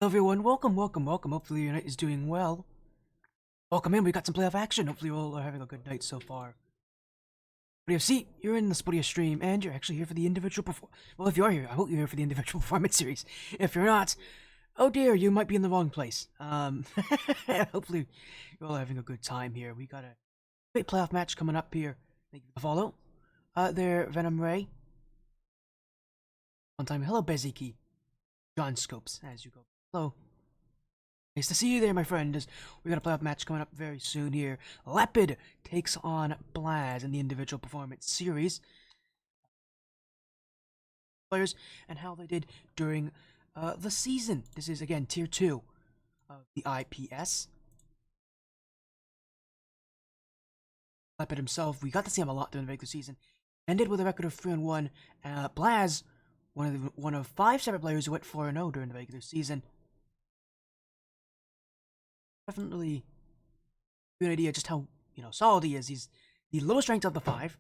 Hello everyone, welcome. Hopefully your night is doing well. Welcome in, we got some playoff action. Hopefully you all are having a good night so far. But FC, you're in the Spodia stream, and you're actually here for the individual well, if you are here, I hope you're here for the individual performance series. If you're not, oh dear, you might be in the wrong place. Hopefully you're all having a good time here. We got a great playoff match coming up here. Thank you for the follow. There, Venom Ray. On time. Hello, Beziki. John Scopes, as you go. Hello. Nice to see you there, my friend. We got a playoff match coming up very soon here. Lepid takes on Blazzz in the individual performance series. Players and how they did during the season. This is, again, Tier 2 of the IPS. Lepid himself, we got to see him a lot during the regular season. Ended with a record of 3-1. Blazzz, one of 5 separate players who went 4-0 during the regular season. Definitely give you an idea just how solid he is. He's the lowest ranked of the 5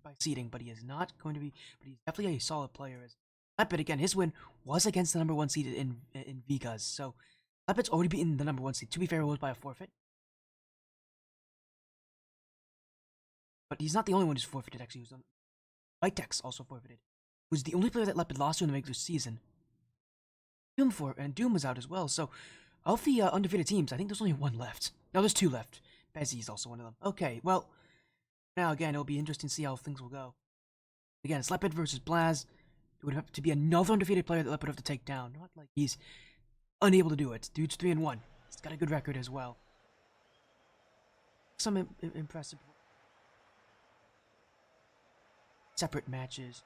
by seeding, but he is not going to be. But he's definitely a solid player. As Lepid, again, his win was against the number 1 seed in Vegas, so Lepid's already beaten the number 1 seed. To be fair, it was by a forfeit, but he's not the only one who's forfeited. Actually, Vitex also forfeited. He was the only player that Lepid lost to in the regular season. Doom was out as well, so. Of the undefeated teams, I think there's only 1 left. No, there's 2 left. Bezzy is also one of them. Okay, well, now again, it'll be interesting to see how things will go. Again, it's Lepid versus Blazzz. It would have to be another undefeated player that Lepid would have to take down. Not like he's unable to do it. Dude's 3-1. He's got a good record as well. Some impressive separate matches.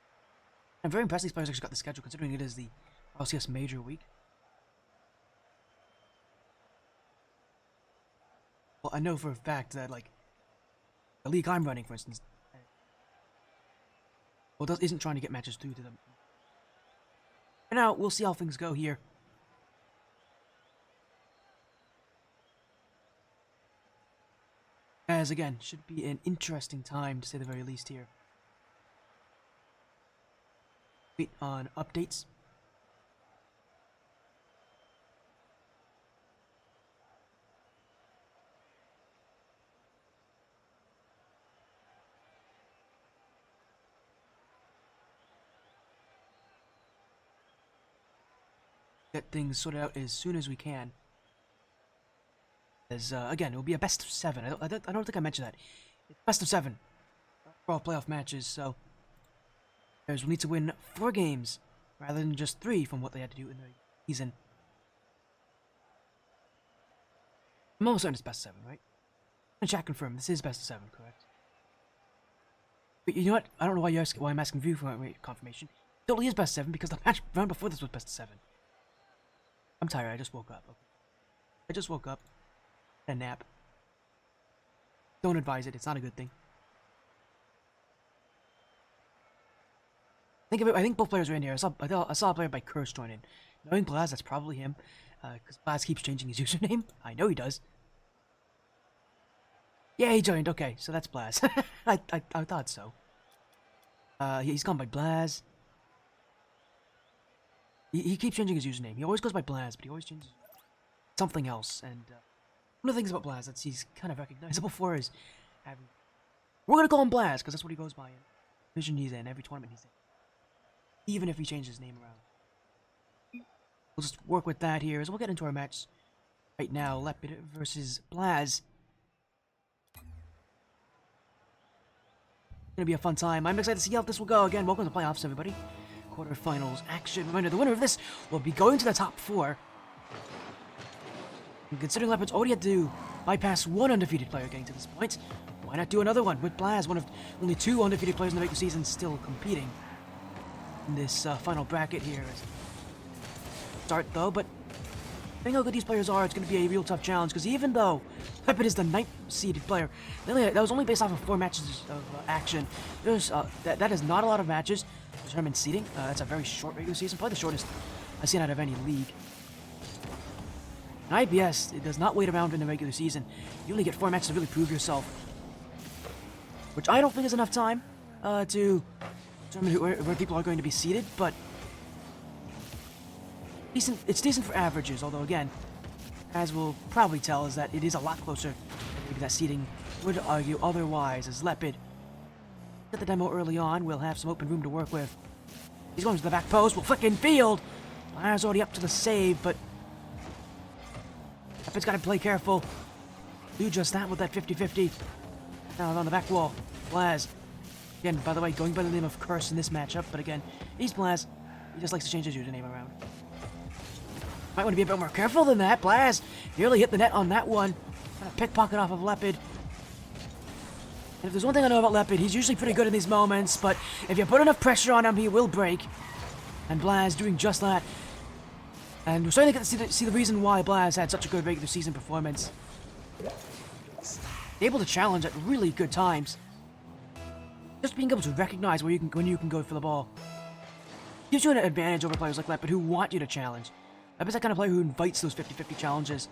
I'm very impressed these players actually got the schedule, considering it is the LCS Major Week. Well, I know for a fact that, like, the league I'm running, for instance, isn't trying to get matches through to them. And now, we'll see how things go here. As, again, should be an interesting time, to say the very least, here. Wait on updates. Get things sorted out as soon as we can. As again, it will be a best of 7. I don't think I mentioned that. It's best of 7 for all playoff matches. So players will need to win 4 games rather than just 3 from what they had to do in the season. I'm almost certain it's best of 7, right? And chat confirm this is best of 7, correct? But you know what? I don't know why I'm asking you for confirmation. It totally is best of 7 because the match round before this was best of 7. I'm tired, I just woke up. Okay. I just woke up. A nap. Don't advise it, it's not a good thing. Think of it, I think both players are in here. I saw a player by Curse join in. Knowing Blazzz, that's probably him. Because Blazzz keeps changing his username. I know he does. Yeah, he joined, okay, so that's Blazzz. I thought so. He's gone by Blazzz. He keeps changing his username. He always goes by Blazzz, but he always changes something else. And one of the things about Blazzz that he's kind of recognizable for is having. We're gonna call him Blazzz because that's what he goes by in division he's in, every tournament he's in. Even if he changes his name around. We'll just work with that here as we'll get into our match right now. Lepid versus Blazzz. Gonna be a fun time. I'm excited to see how this will go. Again, welcome to the playoffs, everybody. Quarterfinals action. Reminder, the winner of this will be going to the top 4. And considering Lepid's already had to bypass 1 undefeated player getting to this point, why not do another one with Blazzz, one of only 2 undefeated players in the regular season still competing in this final bracket here. Start though, but depending how good these players are, it's going to be a real tough challenge, because even though Lepid is the 9th seeded player, that was only based off of 4 matches of action. There's that is not a lot of matches to determine seeding. That's a very short regular season, probably the shortest I've seen out of any league. In IPS, it does not wait around in the regular season. You only get 4 matches to really prove yourself, which I don't think is enough time to determine where people are going to be seated, but decent. It's decent for averages, although again, as we'll probably tell, is that it is a lot closer than maybe that seeding would argue otherwise. As Lepid get the demo early on, we'll have some open room to work with. He's going to the back post. We'll flick in field. Blazzz already up to the save, but Lepid's got to play careful. Do just that with that 50-50. Now on the back wall, Blazzz. Again, by the way, going by the name of Curse in this matchup, but again, he's Blazzz. He just likes to change his username around. Might want to be a bit more careful than that. Blazzz nearly hit the net on that one. Got a pickpocket off of Lepid. And if there's one thing I know about Lepid, he's usually pretty good in these moments, but if you put enough pressure on him, he will break. And Blazzz doing just that. And we're starting to get to see the reason why Blazzz had such a good regular season performance. Able to challenge at really good times. Just being able to recognize when you can go for the ball gives you an advantage over players like Lepid who want you to challenge. Lepid's that kind of player who invites those 50-50 challenges.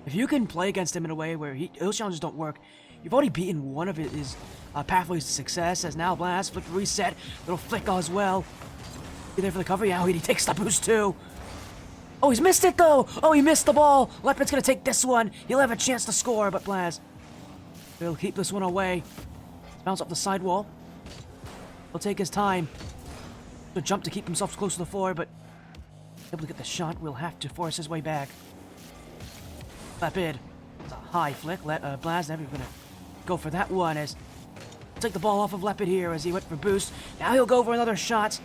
If you can play against him in a way where those challenges don't work, you've already beaten one of his pathways to success. As now Blazzz flip reset, little flick as well. Be there for the cover. Yeah, he takes the boost too. Oh, he's missed it though. Oh, he missed the ball. Lepid's gonna take this one. He'll have a chance to score, but Blazzz will keep this one away. Bounce up the sidewall. He'll take his time. He'll jump to keep himself close to the floor, but able to get the shot, will have to force his way back. Lepid. It's a high flick. Blazzz never gonna go for that one as take the ball off of Lepid here as he went for boost. Now he'll go for another shot.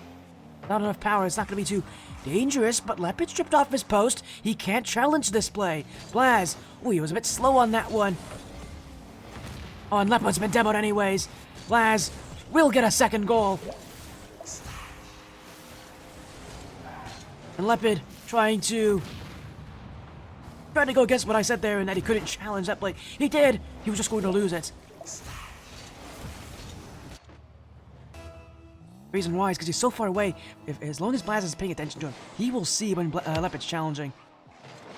Not enough power. It's not gonna be too dangerous, but Lepid stripped off his post. He can't challenge this play. Blazzz. Oh, he was a bit slow on that one. Oh, and Lepid's been demoed anyways. Blazzz will get a second goal. And Lepid trying to go against what I said there and that he couldn't challenge that play. He did. He was just going to lose it. Reason why is because he's so far away. As long as Blazzz is paying attention to him, he will see when Lepid's challenging.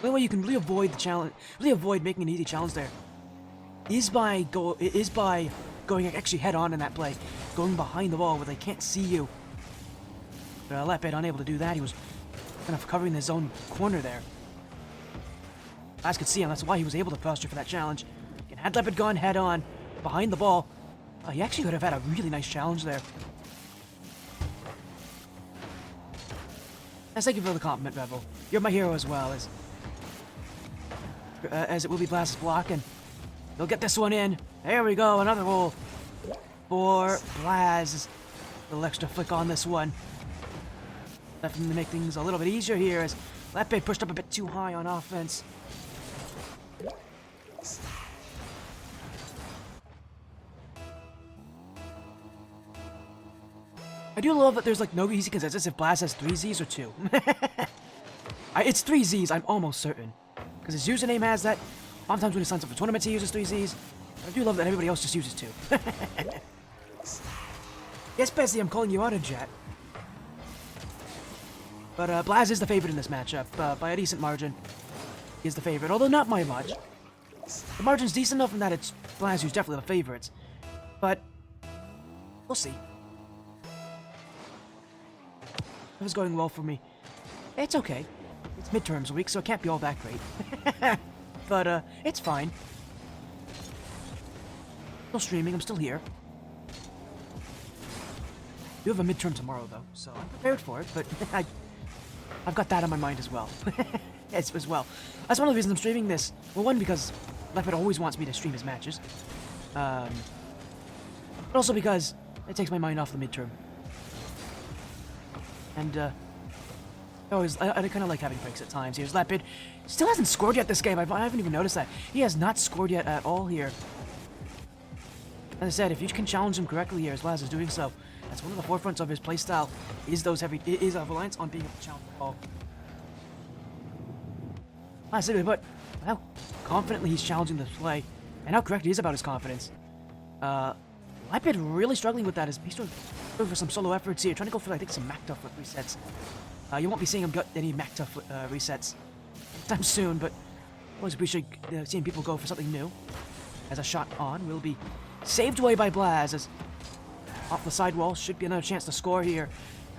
The only way you can really avoid the challenge, really avoid making an easy challenge there, is by going actually head on in that play, going behind the ball where they can't see you. But Lepid unable to do that. He was kind of covering his own corner there. Blazzz could see him. That's why he was able to posture for that challenge. And had Lepid gone head on behind the ball, he actually could have had a really nice challenge there. And thank you for the compliment, Revel. You're my hero as well, as it will be Blazz's block, and he'll get this one in. There we go, another goal for Blazzz. A little extra flick on this one. Definitely make things a little bit easier here as Lepid pushed up a bit too high on offense. I do love that there's like no easy consensus if Blazzz has 3 Zs or 2. It's 3 Zs, I'm almost certain. Because his username has that. Oftentimes when he signs up for tournaments he uses 3 Zs. I do love that everybody else just uses 2. Yes, Bessie, I'm calling you out in chat. But Blazzz is the favorite in this matchup, by a decent margin. He is the favorite, although not by much. The margin's decent enough in that it's Blazzz who's definitely the favorite. But we'll see. It was going well for me. It's okay. It's midterms week, so it can't be all that great. But it's fine. Still streaming, I'm still here. You have a midterm tomorrow, though, so I'm prepared for it, but I've got that on my mind as well. as well. That's one of the reasons I'm streaming this. Well, one, because Lepid always wants me to stream his matches. But also because it takes my mind off the midterm. And, I kind of like having breaks at times. Here's Lepid. Still hasn't scored yet this game. I haven't even noticed that. He has not scored yet at all here. As I said, if you can challenge him correctly here, as Blazzz is doing so, that's one of the forefronts of his playstyle, is a reliance on being able to challenge the ball. I said, but how confidently he's challenging the play, and how correct he is about his confidence. Lepid really struggling with that as he's going for some solo efforts here, trying to go for, I think, some Macta flip resets. You won't be seeing him get any Macta resets anytime soon, but I always appreciate seeing people go for something new. As a shot on will be saved away by Blazzz, as off the sidewall should be another chance to score here.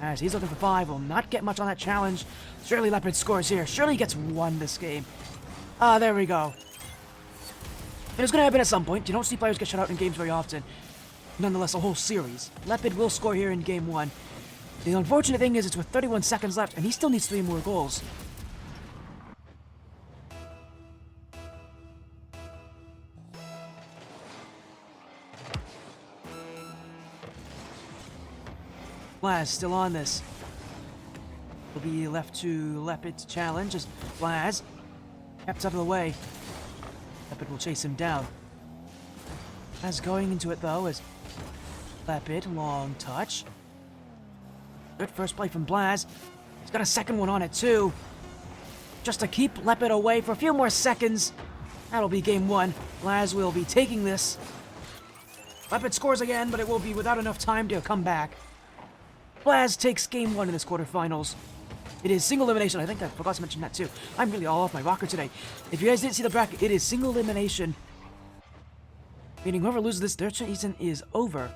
As he's looking for 5, will not get much on that challenge. Surely Lepid scores here. Surely he gets 1 this game. Ah, there we go. It was going to happen at some point. You don't see players get shut out in games very often. Nonetheless, a whole series. Lepid will score here in game 1. The unfortunate thing is it's with 31 seconds left, and he still needs 3 more goals. Blazzz still on this. Will be left to Lepid to challenge as Blazzz kept out of the way. Lepid will chase him down. As going into it though is Lepid, long touch. Good first play from Blazzz. He's got a second one on it too. Just to keep Lepid away for a few more seconds. That'll be game 1. Blazzz will be taking this. Lepid scores again, but it will be without enough time to come back. Blazzz takes game 1 in this quarterfinals. It is single elimination. I think I forgot to mention that too. I'm really all off my rocker today. If you guys didn't see the bracket, it is single elimination. Meaning whoever loses this, their season is over.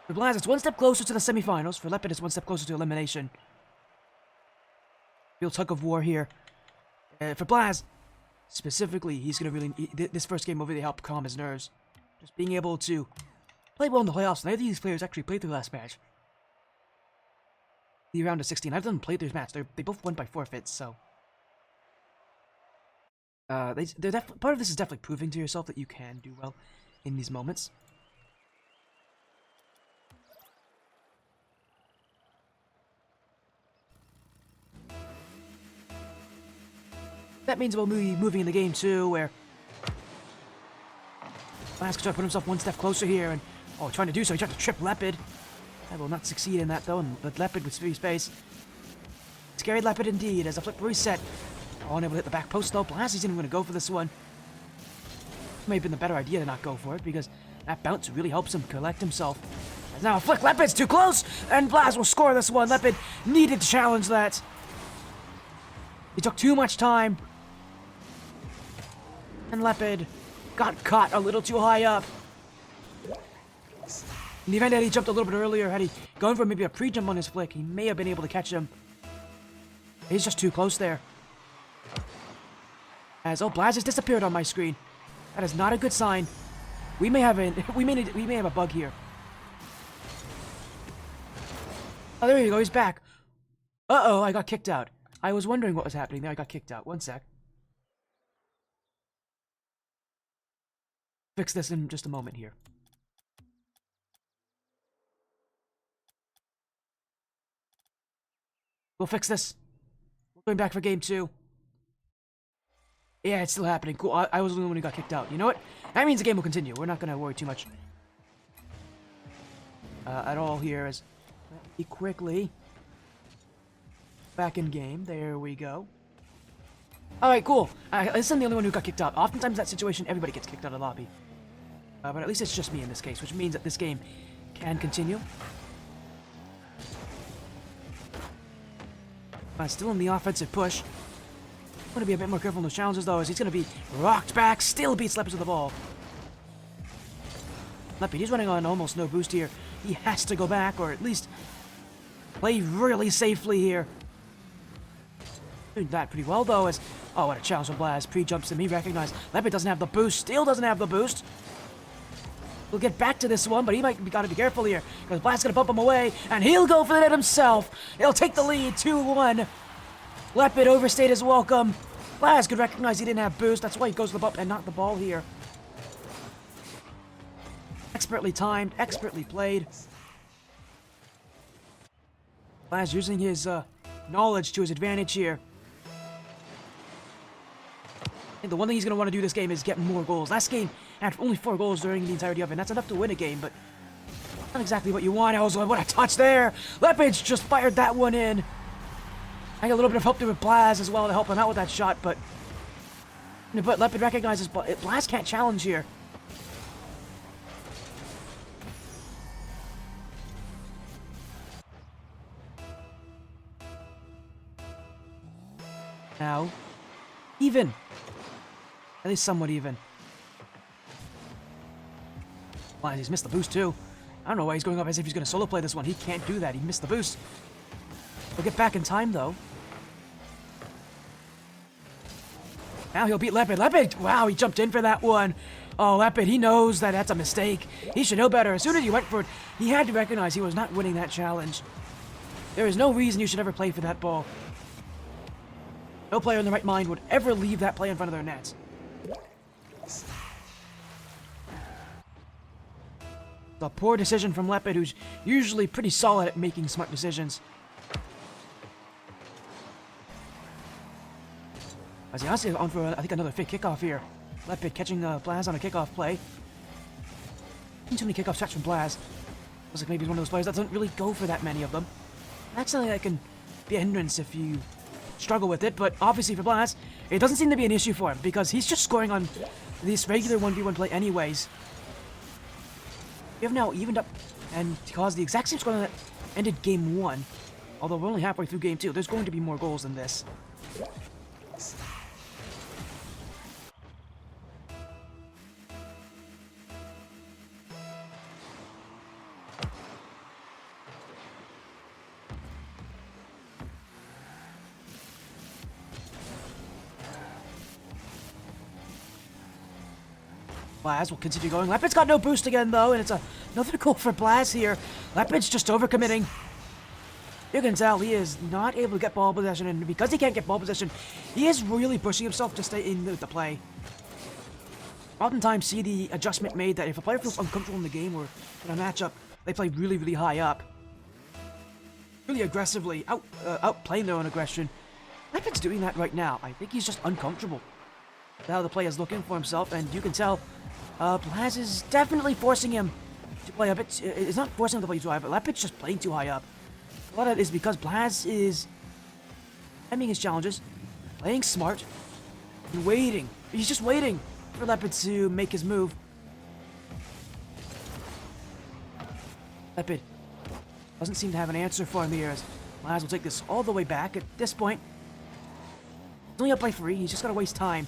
For Blazzz, it's 1 step closer to the semifinals. For Lepid, it's 1 step closer to elimination. Real tug of war here. For Blazzz, specifically, he's going to really... This first game will really help calm his nerves. Just being able to play well in the playoffs. Neither of these players actually played their last match. The round of 16. I've done played their match. They both won by forfeits, so... part of this is definitely proving to yourself that you can do well in these moments. That means we'll be moving in the game too, where Blazzz can try to put himself 1 step closer here, and trying to do so, he tried to trip Lepid. I will not succeed in that though, but Lepid with free space. Scary Lepid indeed, as a flip reset. Unable to hit the back post though. Blazzz isn't even going to go for this one. May have been the better idea to not go for it, because that bounce really helps him collect himself. As now a flick, Lepid's too close, and Blazzz will score this one. Lepid needed to challenge that. He took too much time. And Lepid got caught a little too high up. In the event that he jumped a little bit earlier, had he gone for maybe a pre-jump on his flick, he may have been able to catch him. He's just too close there. As Blazzz has disappeared on my screen. That is not a good sign. We may have a bug here. Oh, there you go. He's back. Uh-oh, I got kicked out. I was wondering what was happening there. I got kicked out. 1 sec. Fix this in just a moment here. We'll fix this. We're going back for game 2. Yeah, it's still happening. Cool. I was the only one who got kicked out. You know what? That means the game will continue. We're not going to worry too much at all here. As let me quickly back in game. There we go. Alright, cool. This isn't the only one who got kicked out. Oftentimes in that situation, everybody gets kicked out of the lobby. But at least it's just me in this case, which means that this game can continue. Still in the offensive push. I'm going to be a bit more careful in those challenges, though, as he's going to be rocked back. Still beats Lepid with the ball. Lepid, he's running on almost no boost here. He has to go back, or at least play really safely here. Doing that pretty well, though, as... Oh, what a challenge from Blazzz. Pre-jumps him. He recognized Lepid doesn't have the boost. Still doesn't have the boost. We'll get back to this one, but he might got to be careful here, because Blazzz going to bump him away, and he'll go for the net himself. He'll take the lead, 2-1. Lepid overstayed his welcome. Blazzz could recognize he didn't have boost. That's why he goes to the bump and not the ball here. Expertly timed, expertly played. Blazzz using his knowledge to his advantage here. I think the one thing he's going to want to do this game is get more goals. Last game had only 4 goals during the entirety of it, and that's enough to win a game, but not exactly what you want. What a touch there! Lepid just fired that one in. I got a little bit of help there with Blazzz as well to help him out with that shot, but Lepid recognizes Blazzz can't challenge here. Now, even. At least somewhat even. Blazzz, he's missed the boost too. I don't know why he's going up as if he's going to solo play this one. He can't do that. He missed the boost. He'll get back in time, though. Now he'll beat Lepid. Lepid! Wow, he jumped in for that one. Oh, Lepid, he knows that that's a mistake. He should know better. As soon as he went for it, he had to recognize he was not winning that challenge. There is no reason you should ever play for that ball. No player in the right mind would ever leave that play in front of their net. A poor decision from Lepid, who's usually pretty solid at making smart decisions. As he honestly on for, I think, another fake kickoff here. Lepid catching Blazzz on a kickoff play. Too many kickoff shots from Blazzz. Looks like maybe he's one of those players that doesn't really go for that many of them. That's something that can be a hindrance if you struggle with it, but obviously for Blazzz, it doesn't seem to be an issue for him, because he's just scoring on this regular 1v1 play anyways. We have now evened up and caused the exact same score that ended game 1. Although we're only halfway through game 2, there's going to be more goals than this. Blazzz will continue going. Lepid's got no boost again, though, and it's another goal for Blazzz here. Lepid's just overcommitting. You can tell he is not able to get ball possession, and because he can't get ball possession, he is really pushing himself to stay in the play. Oftentimes see the adjustment made that if a player feels uncomfortable in the game or in a matchup, they play really, really high up. Really aggressively, outplaying their own aggression. Lepid's doing that right now. I think he's just uncomfortable with how the play is looking for himself, and you can tell Blazzz is definitely forcing him to play a bit. It's not forcing him to play too high, but Lepid's just playing too high up. A lot of it is because Blazzz is timing his challenges, playing smart, and waiting. He's just waiting for Lepid to make his move. Lepid doesn't seem to have an answer for him here, as Blazzz will take this all the way back. At this point, he's only up by 3. He's just got to waste time.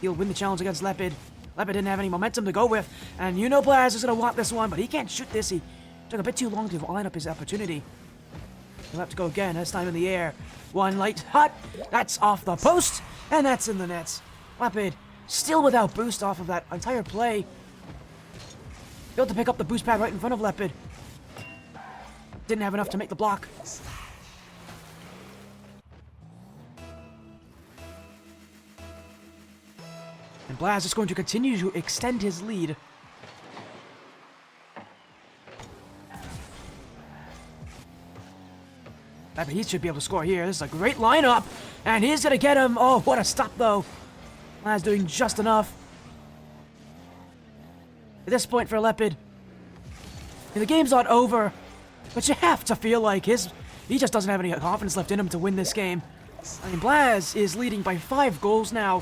He'll win the challenge against Lepid. Lepid didn't have any momentum to go with, and you know Blazzz is going to want this one, but he can't shoot this. He took a bit too long to line up his opportunity. He'll have to go again, this time in the air. One light hot, that's off the post, and that's in the net. Lepid still without boost off of that entire play. Able to pick up the boost pad right in front of Lepid. Didn't have enough to make the block. And Blazzz is going to continue to extend his lead. Lepid, he should be able to score here. This is a great lineup. And he's going to get him. Oh, what a stop, though. Blazzz doing just enough. At this point for Lepid, the game's not over. But you have to feel like he just doesn't have any confidence left in him to win this game. I mean, Blazzz is leading by 5 goals now.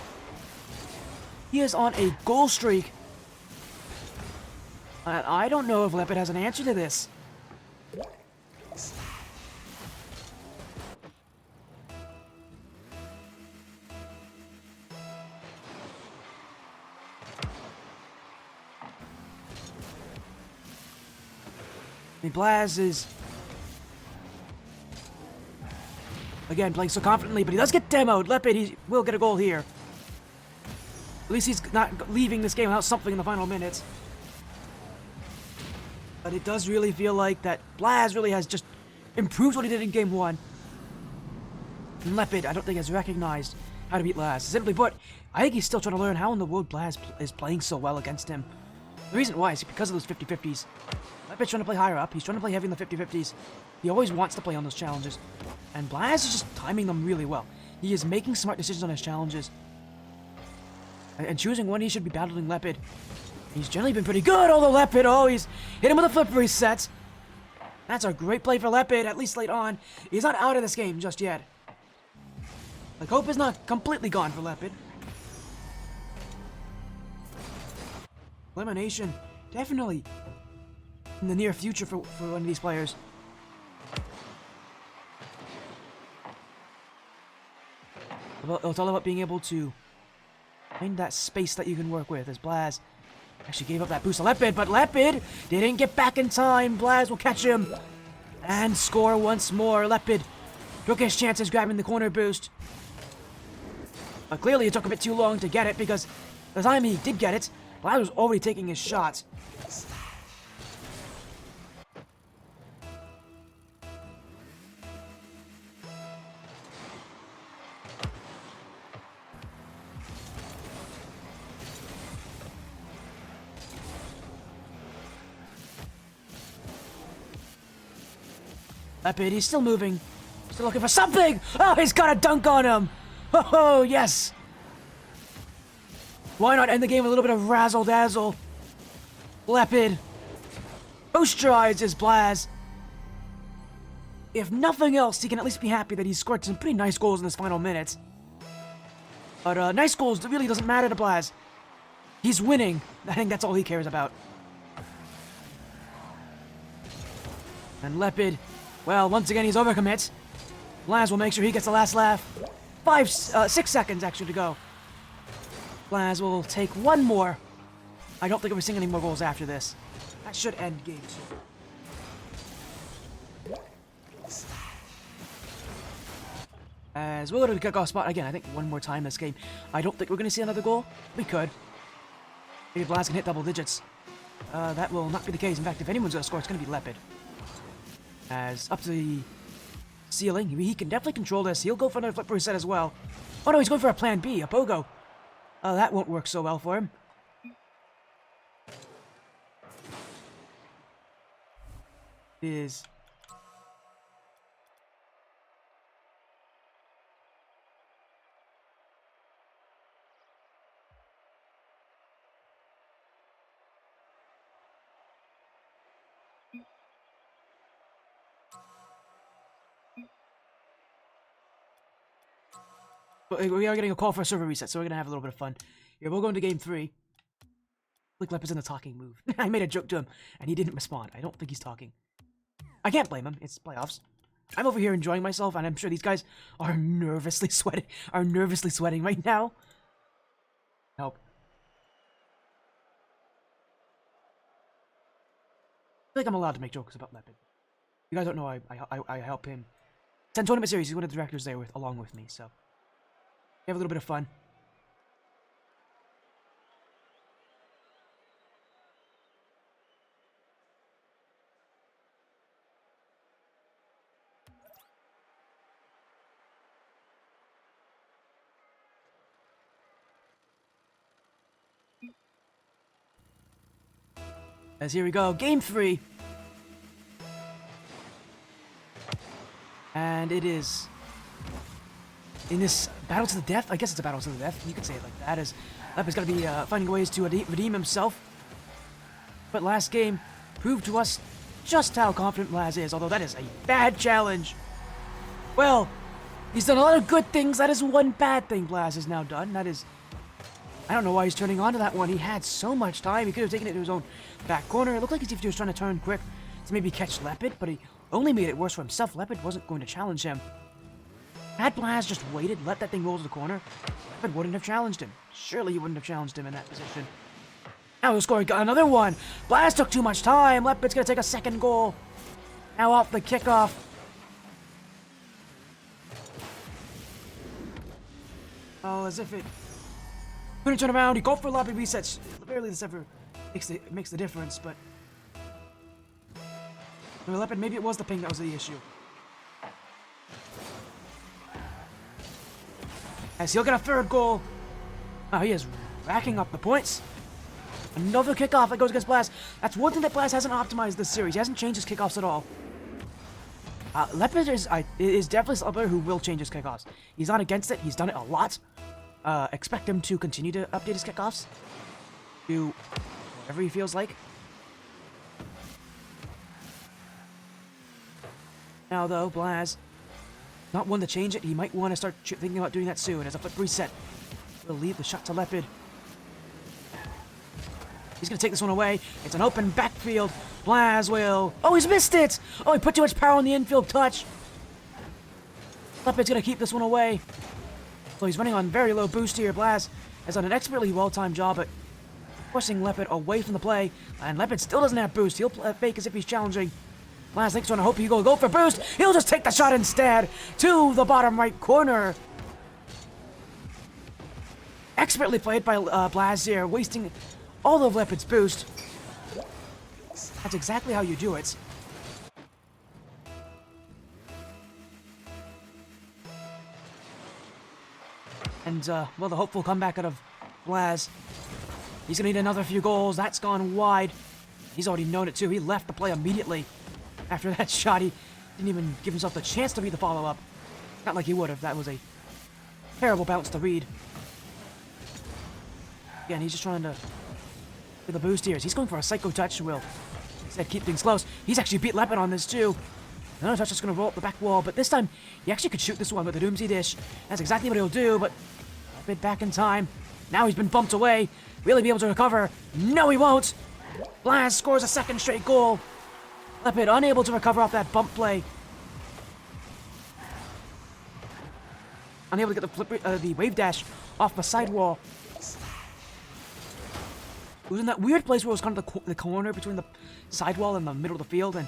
He is on a goal streak. I don't know if Lepid has an answer to this. I mean, Blazzz is, again, playing so confidently, but he does get demoed. Lepid, he will get a goal here. At least he's not leaving this game without something in the final minutes. But it does really feel like that Blazzz really has just improved what he did in game 1. And Lepid, I don't think, has recognized how to beat Blazzz. Simply put, I think he's still trying to learn how in the world Blazzz is playing so well against him. The reason why is because of those 50-50s. Lepid's trying to play higher up. He's trying to play heavy in the 50-50s. He always wants to play on those challenges. And Blazzz is just timing them really well. He is making smart decisions on his challenges. And choosing when he should be battling Lepid. He's generally been pretty good, although Lepid, oh, he's hit him with a flip reset. That's a great play for Lepid, at least late on. He's not out of this game just yet. Like, hope is not completely gone for Lepid. Elimination, definitely in the near future for one of these players. It's all about being able to find that space that you can work with, as Blazzz Actually gave up that boost to Lepid, but Lepid didn't get back in time. Blazzz will catch him and score once more. Lepid took his chances grabbing the corner boost. But clearly it took a bit too long to get it because the time he did get it, Blazzz was already taking his shot. Lepid, he's still moving. Still looking for something! Oh, he's got a dunk on him! Oh, yes! Why not end the game with a little bit of razzle-dazzle? Lepid. Who strides is Blazzz. If nothing else, he can at least be happy that he scored some pretty nice goals in this final minute. But nice goals really doesn't matter to Blazzz. He's winning. I think that's all he cares about. And Lepid, well, once again, he's overcommit. Blazzz will make sure he gets the last laugh. 6 seconds actually to go. Blazzz will take one more. I don't think we're seeing any more goals after this. That should end game 2. As we'll go to the kickoff spot again. I think one more time this game. I don't think we're going to see another goal. We could. Maybe Blazzz can hit double digits. That will not be the case. In fact, if anyone's going to score, it's going to be Lepid. As up to the ceiling, he can definitely control this. He'll go for another flip reset as well. Oh no, he's going for a plan B, a pogo. That won't work so well for him. It is. We are getting a call for a server reset, so we're gonna have a little bit of fun. Here, we'll go into game 3. Look, Lepid's in the talking mood. I made a joke to him, and he didn't respond. I don't think he's talking. I can't blame him. It's playoffs. I'm over here enjoying myself, and I'm sure these guys are nervously sweating. Right now. Help. I feel like I'm allowed to make jokes about Lepid. You guys don't know I help him. 10 tournament series. He's one of the directors there along with me, so. We have a little bit of fun. As here we go, game 3. And it is in this battle to the death. I guess it's a battle to the death. You could say it like that. As Lepid's got to be finding ways to redeem himself. But last game proved to us just how confident Blazzz is. Although that is a bad challenge. Well, he's done a lot of good things. That is one bad thing Blazzz has now done. That is, I don't know why he's turning on to that one. He had so much time. He could have taken it to his own back corner. It looked like as if he was trying to turn quick to maybe catch Lepid, but he only made it worse for himself. Lepid wasn't going to challenge him. Had Blazzz just waited, let that thing roll to the corner, Lepid wouldn't have challenged him. Surely he wouldn't have challenged him in that position. Now he's scoring another one. Blazzz took too much time. Lepid's going to take a second goal. Now off the kickoff. Oh, as if it couldn't turn around. He go for lobby resets. Barely this ever makes the difference, but Lepid, maybe it was the ping that was the issue. As he'll get a third goal. He is racking up the points. Another kickoff that goes against Blazzz. That's one thing that Blazzz hasn't optimized this series. He hasn't changed his kickoffs at all. Lepid is definitely somebody who will change his kickoffs. He's not against it. He's done it a lot. Expect him to continue to update his kickoffs. Do whatever he feels like. Now, though, Blazzz, not one to change it. He might want to start thinking about doing that soon. As a flip reset, we'll leave the shot to Lepid. He's going to take this one away. It's an open backfield. Blazzz will... Oh, he's missed it! Oh, he put too much power on the infield touch. Lepid's going to keep this one away. So he's running on very low boost here. Blazzz has done an expertly well-timed job at forcing Lepid away from the play, and Lepid still doesn't have boost. He'll fake as if he's challenging. Blazzz thinks on a hope he'll go for boost. He'll just take the shot instead to the bottom right corner. Expertly played by Blazzz here, wasting all of Lepid's boost. That's exactly how you do it. And, well, the hopeful comeback out of Blazzz. He's gonna need another few goals. That's gone wide. He's already known it, too. He left the play immediately after that shot. He didn't even give himself the chance to read the follow-up. Not like he would have. That was a terrible bounce to read. Again, he's just trying to get the boost here. He's going for a psycho touch, will instead keep things close. He's actually beat Lepid on this, too. Another touch that's going to roll up the back wall, but this time he actually could shoot this one with the Doomsday Dish. That's exactly what he'll do, but Lepid back in time. Now he's been bumped away. Will he be able to recover? No, he won't. Blazzz scores a second straight goal. Lepid unable to recover off that bump play. Unable to get the wave dash off the sidewall. It was in that weird place where it was kind of the corner between the sidewall and the middle of the field, and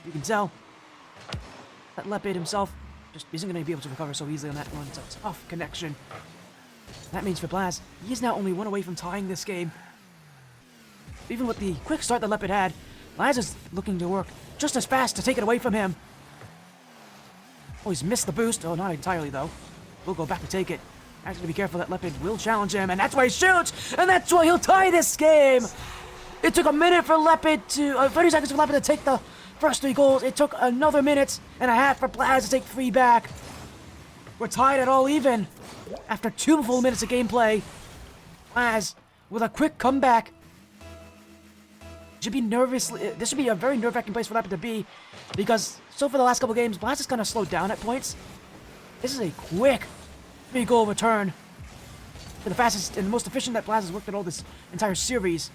you can tell that Lepid himself just isn't going to be able to recover so easily on that one. It's a tough connection. That means for Blazzz, he is now only one away from tying this game. Even with the quick start that Lepid had, Blazzz is looking to work just as fast to take it away from him. Oh, he's missed the boost. Oh, not entirely, though. We'll go back to take it. Has to be careful that Lepid will challenge him, and that's why he shoots, and that's why he'll tie this game. It took a minute for Lepid to, 30 seconds for Lepid to take the first 3 goals. It took another minute and a half for Blazzz to take 3 back. We're tied at all even after 2 full minutes of gameplay. Blazzz with a quick comeback. This should be a very nerve-wracking place for Lepid to be, because so for the last couple games, Blazzz has kind of slowed down at points. This is a quick 3-goal return. For the fastest and the most efficient that Blazzz has worked at all this entire series.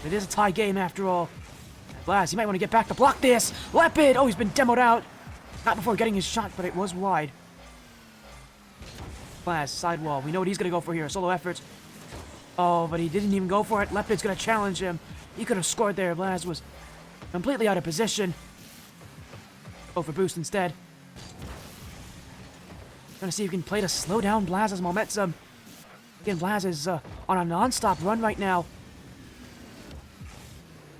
It is a tie game after all. Blazzz, he might want to get back to block this. Lepid! Oh, he's been demoed out. Not before getting his shot, but it was wide. Blazzz, sidewall. We know what he's going to go for here. Solo effort. Oh, but he didn't even go for it. Lepid's going to challenge him. He could have scored there. Blazzz was completely out of position. Go for boost instead. Trying to see if he can play to slow down Blazz's momentum. Again, Blazzz is on a non-stop run right now.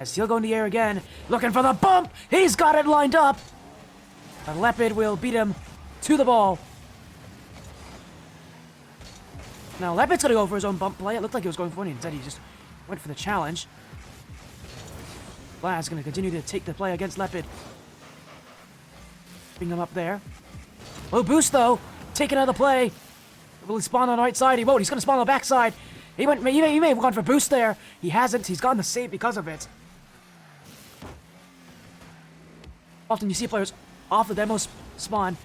As he'll go in the air again, looking for the bump. He's got it lined up. But Lepid will beat him to the ball. Now Lepid's going to go for his own bump play. It looked like he was going for it. Instead, he just went for the challenge. Blazzz going to continue to take the play against Lepid. Bring him up there. Low boost, though. Taken out of the play. Will he spawn on the right side? He won't. He going to spawn on the back side. He may have gone for boost there. He hasn't. He's gotten the save because of it. Often you see players off the demo spawn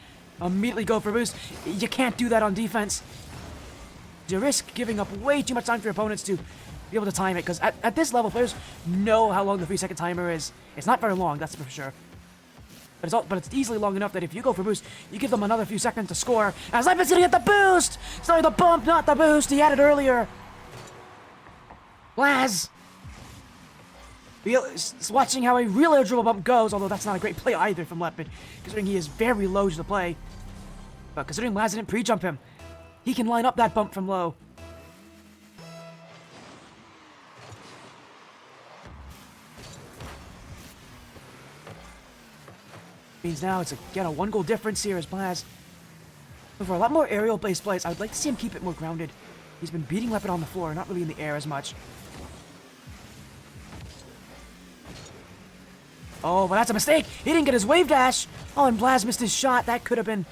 immediately go for boost. You can't do that on defense. You risk giving up way too much time for your opponents to be able to time it, because at this level, players know how long the 3-second timer is. It's not very long, that's for sure. But it's easily long enough that if you go for boost, you give them another few seconds to score. As Lepid's gonna get the boost! Sorry, the bump, not the boost. He had it earlier. Blazzz watching how a real air dribble bump goes, although that's not a great play either from Lepid, considering he is very low to the play. But considering Blazzz didn't pre-jump him, he can line up that bump from low. Means now it's again a 1-goal difference here as Blazzz. But for a lot more aerial-based plays, I would like to see him keep it more grounded. He's been beating Lepid on the floor, not really in the air as much. Oh, but that's a mistake! He didn't get his wave dash! Oh, and Blazzz missed his shot. That could have been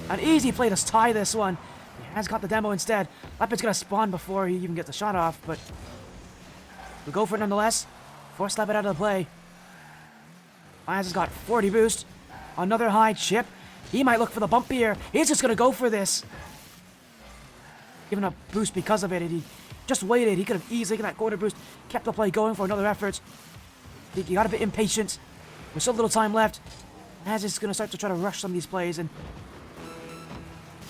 an easy play to tie this one. He has got the demo instead. Lepid's gonna spawn before he even gets the shot off, but we'll go for it nonetheless. Force Lepid out of the play. Blazzz has got 40 boost. Another high chip. He might look for the bump here. He's just gonna go for this. Giving up boost because of it. He just waited. He could have easily gotten that quarter boost. Kept the play going for another effort. He got a bit impatient. With so little time left. Blazzz is gonna start to try to rush some of these plays, and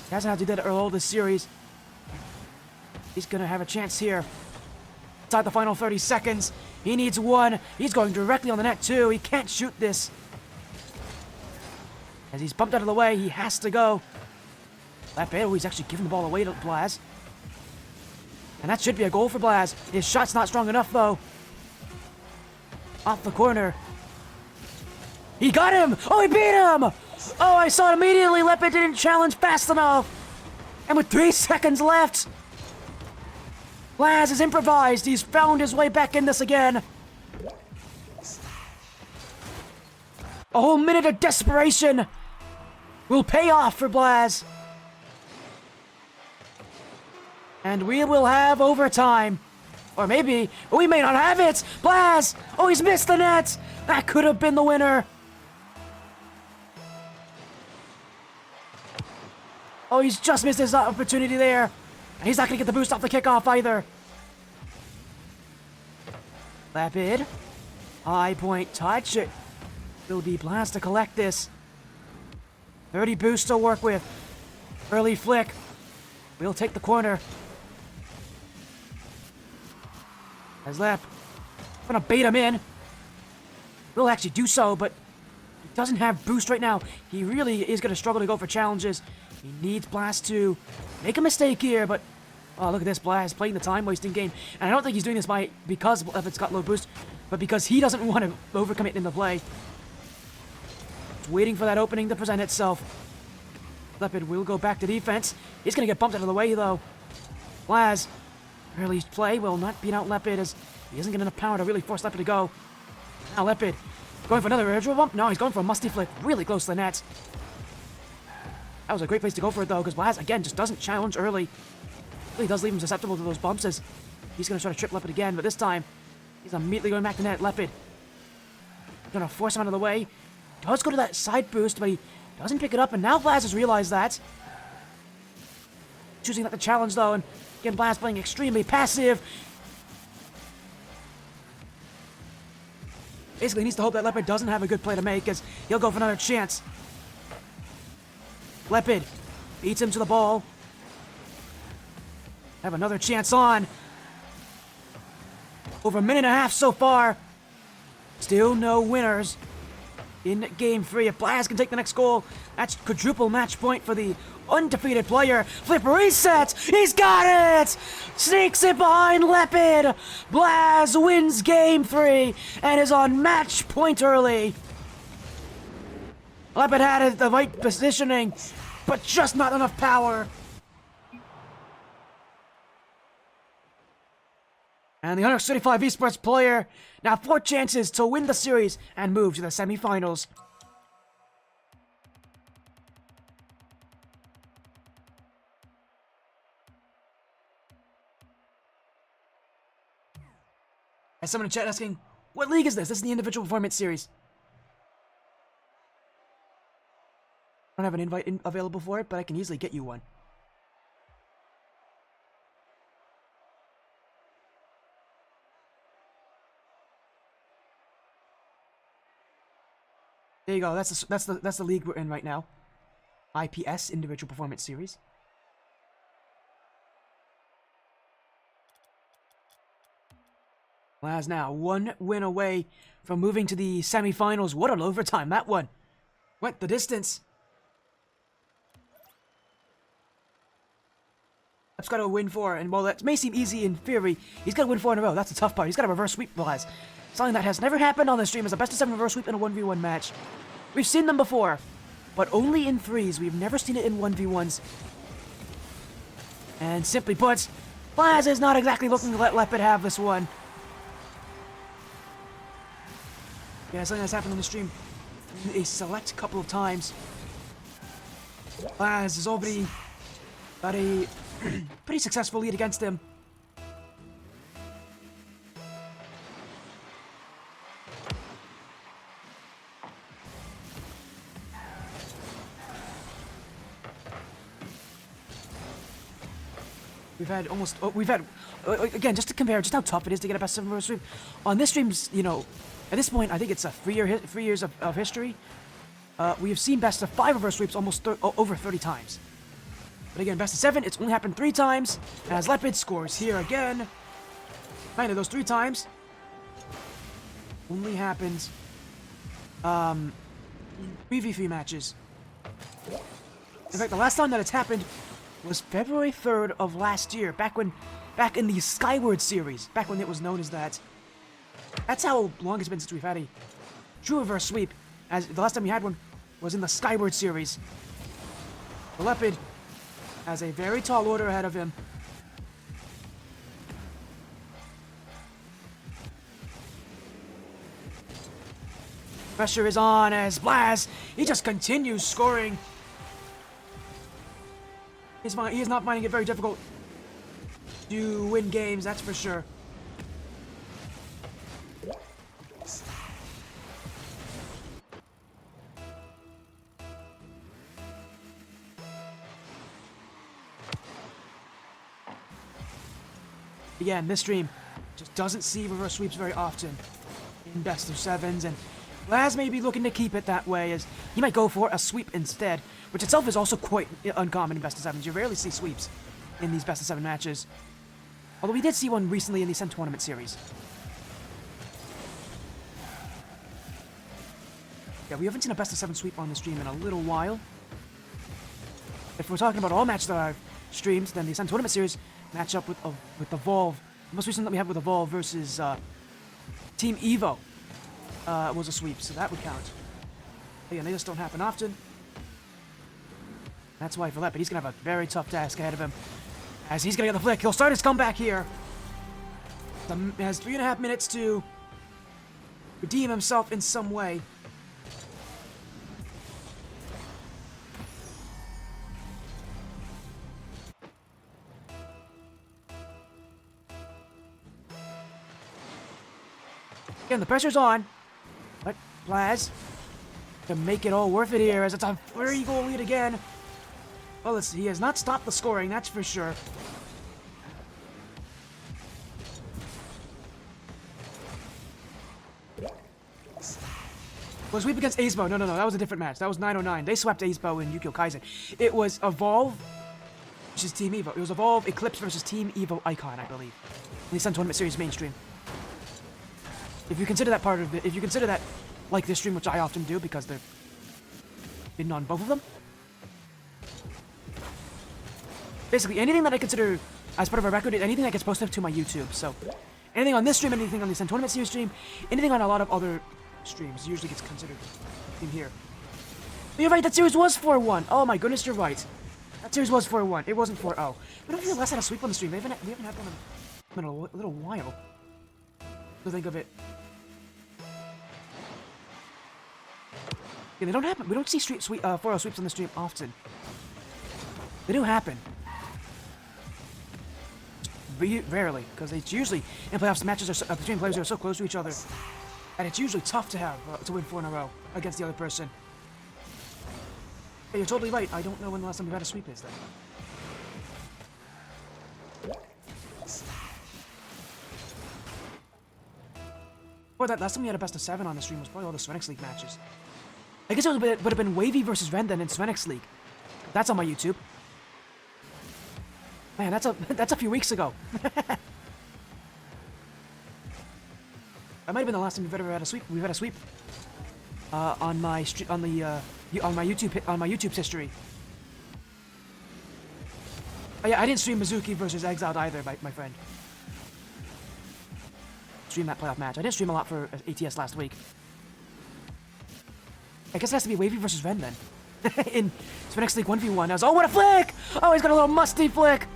he hasn't had to do that all this series. He's gonna have a chance here. Inside the final 30 seconds. He needs one. He's going directly on the net too. He can't shoot this. As he's bumped out of the way, he has to go. Lepid, he's actually giving the ball away to Blazzz. And that should be a goal for Blazzz. His shot's not strong enough though. Off the corner. He got him! Oh, he beat him! Oh, I saw it immediately. Lepid didn't challenge fast enough. And with 3 seconds left, Blazzz has improvised. He's found his way back in this again. A whole minute of desperation will pay off for Blazzz. And we will have overtime. Or maybe, we may not have it. Blazzz! Oh, he's missed the net. That could have been the winner. Oh, he's just missed his opportunity there. And he's not going to get the boost off the kickoff either. Lepid. High point touch. It will be Blazzz to collect this. 30 boost to work with. Early flick. We'll take the corner. As Lep. Gonna bait him in. We'll actually do so, but he doesn't have boost right now. He really is gonna struggle to go for challenges. He needs Blazzz to make a mistake here, but oh, look at this. Blazzz playing the time-wasting game. And I don't think he's doing this because Lepid's got low boost, but because he doesn't want to overcommit in the play. Just waiting for that opening to present itself. Lepid will go back to defense. He's going to get bumped out of the way, though. Blazzz, early play will not beat out Lepid as he isn't getting enough power to really force Lepid to go. Now Lepid going for another aerial bump. No, he's going for a musty flick really close to the net. That was a great place to go for it, though, because Blazzz, again, just doesn't challenge early. Really does leave him susceptible to those bumps as he's going to try to trip Lepid again, but this time he's immediately going back to net. Lepid going to force him out of the way. Does go to that side boost, but he doesn't pick it up, and now Blazzz has realized that. Choosing not to challenge, though, and again, Blazzz playing extremely passive. Basically, he needs to hope that Lepid doesn't have a good play to make, as he'll go for another chance. Lepid beats him to the ball. Have another chance on. Over a minute and a half so far. Still no winners in game 3. If Blazzz can take the next goal, that's quadruple match point for the undefeated player. Flip reset. He's got it. Sneaks it behind Lepid. Blazzz wins game 3 and is on match point early. Lepid had the right positioning, but just not enough power. And the 135 esports player now 4 chances to win the series and move to the semifinals. As someone in chat asking, what league is this? This is the individual performance series. I don't have an invite available for it, but I can easily get you one. There you go. That's the league we're in right now. IPS, Individual Performance Series. Blazzz now 1 win away from moving to the semifinals. What an overtime that one went the distance. That's got to win 4, and while that may seem easy in theory, he's got to win 4 in a row. That's the tough part. He's got to reverse sweep Blazzz. Something that has never happened on the stream is a best of 7 reverse sweep in a 1v1 match. We've seen them before, but only in 3s. We've never seen it in 1v1s. And simply put, Blazzz is not exactly looking to let Lepid have this one. Yeah, something that's happened on the stream a select couple of times. Blazzz has already got a pretty successful lead against him. Again, just to compare just how tough it is to get a best 7 reverse sweep. On this stream's, you know, at this point, I think it's a 3 years of history. We have seen best of 5 reverse sweeps almost over 30 times. But again, best of 7, it's only happened 3 times, as Lepid scores here again. Kind of those 3 times only happens in 3v3 matches. In fact, the last time that it's happened was February 3rd of last year, back in the Skyward series, back when it was known as that. That's how long it's been since we've had a true reverse sweep, as the last time we had one was in the Skyward series. The Lepid has a very tall order ahead of him. Pressure is on as Blazzz, he just continues scoring. He is not finding it very difficult to win games, that's for sure. Again, this stream just doesn't see reverse sweeps very often in best of 7s, and Blazzz may be looking to keep it that way, as he might go for a sweep instead, which itself is also quite uncommon in best of 7s. You rarely see sweeps in these best of 7 matches. Although we did see one recently in the Ascent Tournament series. Yeah, we haven't seen a best of 7 sweep on the stream in a little while. If we're talking about all matches that I've streamed, then the Ascent Tournament series match up with Evolve. The most recent that we had with Evolve versus Team Evo was a sweep, so that would count. Again, they just don't happen often. That's why for Lepid, he's going to have a very tough task ahead of him. As he's going to get the flick, he'll start his comeback here. He has 3.5 minutes to redeem himself in some way. Again, the pressure's on, but Blazzz to make it all worth it here, as it's a 3-goal lead again. Well, he has not stopped the scoring, that's for sure. Was sweep against Acebo? No, that was a different match. That was 909. They swept Acebo and Yukio Kaisen. It was Evolve versus Team Evo. It was Evolve Eclipse versus Team Evo Icon, I believe. In the Ascent Tournament Series mainstream. If you consider that part of it, if you consider that like this stream, which I often do because they're been on both of them. Basically, anything that I consider as part of a record, anything that gets posted to my YouTube. So, anything on this stream, anything on the Ascent Tournament Series stream, anything on a lot of other streams usually gets considered in here. But you're right, that series was 4-1. Oh my goodness, you're right. That series was 4-1. It wasn't 4-0. But I don't feel less had a sweep on the stream. We haven't had one in a little while. To think of it. Yeah, they don't happen. We don't see 4-0 sweeps on the stream often. They do happen. Rarely, because it's usually in playoffs, the matches are between players who are so close to each other, and it's usually tough to have to win 4 in a row against the other person. Yeah, you're totally right. I don't know when the last time we've had a sweep is then. Or that last time we had a best of 7 on the stream was probably all the Svenix League matches. I guess it would have been Wavy versus Ren then in Svenix League. That's on my YouTube. Man, that's a few weeks ago. That might have been the last time we've ever had a sweep. We've had a sweep on my YouTube's history. Oh, yeah, I didn't stream Mizuki versus Exiled either, my friend. Stream that playoff match. I didn't stream a lot for ATS last week. I guess it has to be Wavy versus Ren then. In Svenix League 1v1. I was, oh, what a flick! Oh, he's got a little musty flick!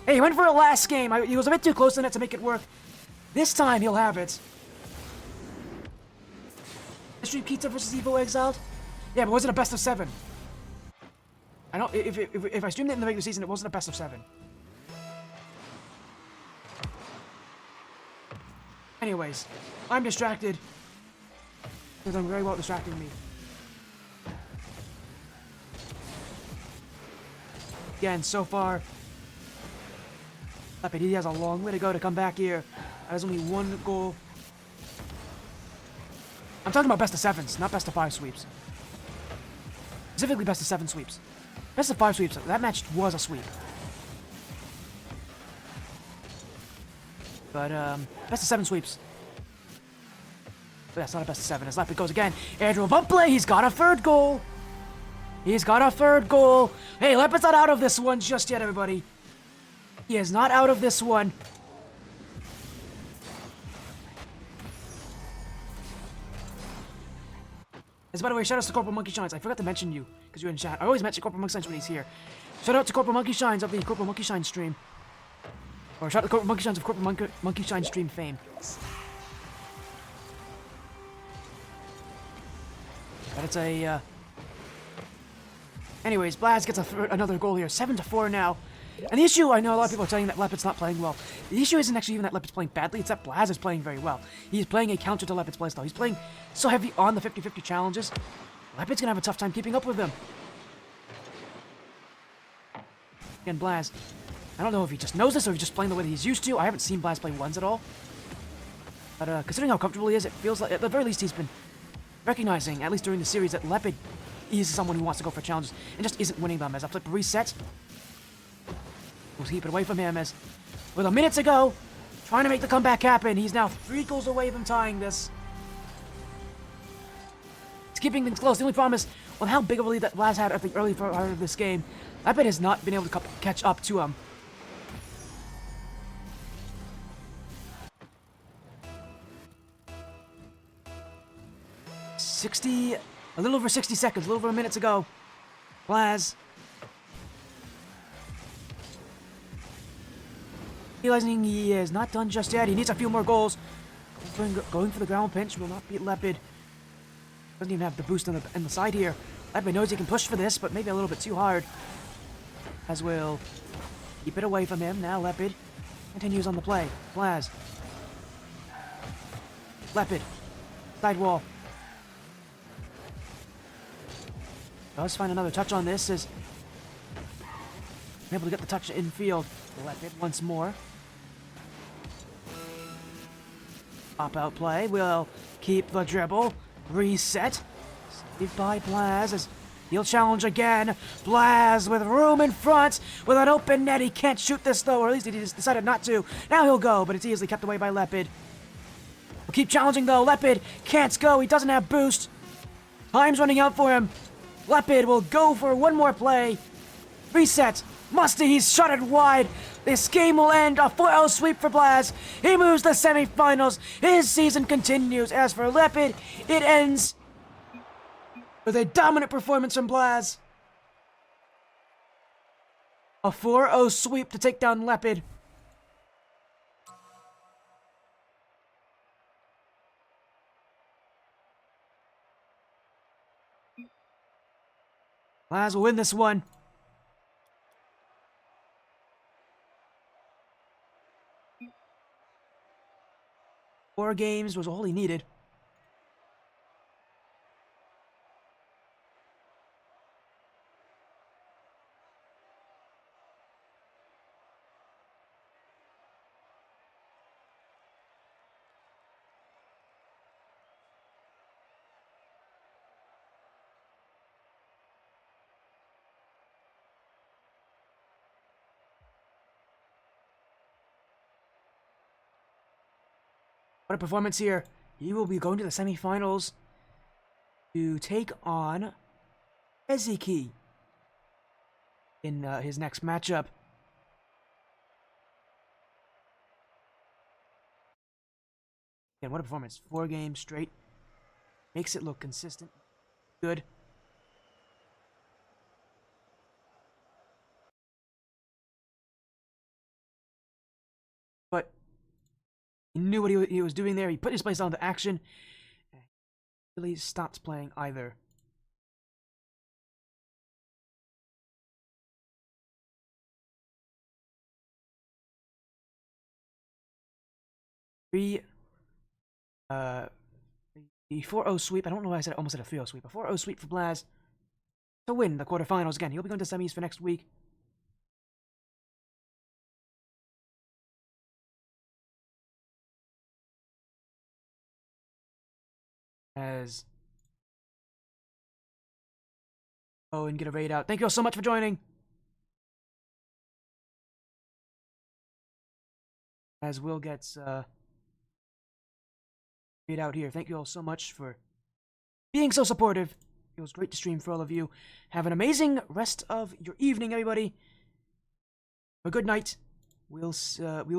Hey, he went for a last game. He was a bit too close to net to make it work. This time, he'll have it. Street Pizza versus Evo Exiled? Yeah, but was it a best of 7? I don't. If I streamed it in the regular season, it wasn't a best of 7. Anyways, I'm distracted. Because I'm very well distracting me. Again, so far, Lepid, he has a long way to go to come back here. There's only 1 goal. I'm talking about best of 7s, not best of 5 sweeps. Specifically best of 7 sweeps. Best of 5 sweeps. That match was a sweep. But, best of 7 sweeps. But that's not a best of 7. As Lepid goes again. Air drill bump play. He's got a third goal. He's got a third goal. Hey, Lepid's not out of this one just yet, everybody. He is not out of this one. As by the way, shout out to Corporal Monkey Shines. I forgot to mention you because you're in chat. I always mention Corporal Monkey Shines when he's here. Shout out to Corporal Monkey Shines of the Corporal Monkey Shines stream. Or shout out to Corporal Monkey Shines of Corporal Monkey Shines stream fame. But it's a, Anyways, Blazzz gets another goal here. 7-4 now. And the issue, I know a lot of people are saying that Lepid's not playing well. The issue isn't actually even that Lepid's playing badly, it's that Blazzz is playing very well. He's playing a counter to Lepid's playstyle. He's playing so heavy on the 50-50 challenges. Lepid's gonna have a tough time keeping up with him. Again, Blazzz. I don't know if he just knows this or if he's just playing the way that he's used to. I haven't seen Blazzz play ones at all. But considering how comfortable he is, it feels like, at the very least, he's been recognizing, at least during the series, that Lepid is someone who wants to go for challenges and just isn't winning them. As I flip a reset, we'll keep it away from him as, with a minute to go, trying to make the comeback happen. He's now 3 goals away from tying this. He's keeping things close. The only problem is, with how big of a lead that Blazzz had at the early part of this game, Lepid has not been able to catch up to him. A little over 60 seconds, a little over a minute to go. Blazzz. Realizing he is not done just yet. He needs a few more goals. Going for the ground pinch will not beat Lepid. Doesn't even have the boost on the side here. Lepid knows he can push for this, but maybe a little bit too hard. As will keep it away from him. Now Lepid continues on the play. Blazzz. Lepid. Sidewall. Does find another touch on this as able to get the touch in field. Lepid once more. Pop out play will keep the dribble. Reset. Saved by Blazzz as he'll challenge again. Blazzz with room in front with an open net. He can't shoot this though, or at least he just decided not to. Now he'll go, but it's easily kept away by Lepid. We'll keep challenging though. Lepid can't go. He doesn't have boost. Time's running out for him. Lepid will go for one more play. Reset. Musty, he's shot it wide. This game will end. A 4-0 sweep for Blazzz. He moves to semifinals. His season continues. As for Lepid, it ends with a dominant performance from Blazzz. A 4-0 sweep to take down Lepid. Blazzz will win this one. Four games was all he needed. What a performance here. He will be going to the semifinals to take on Ezeki in his next matchup. And what a performance. 4 games straight. Makes it look consistent. Good. But he knew what he was doing there. He put his place onto action. And really stopped playing either. The 4-0 sweep. I don't know why I said almost said a 3-0 sweep. A 4-0 sweep for Blazzz to win the quarterfinals again. He'll be going to semis for next week. As go and get a raid out. Thank you all so much for joining. As Will gets raid out here. Thank you all so much for being so supportive. It was great to stream for all of you. Have an amazing rest of your evening, everybody. A good night. We'll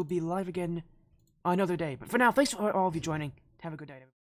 be live again another day. But for now, thanks for all of you joining. Have a good night, everybody.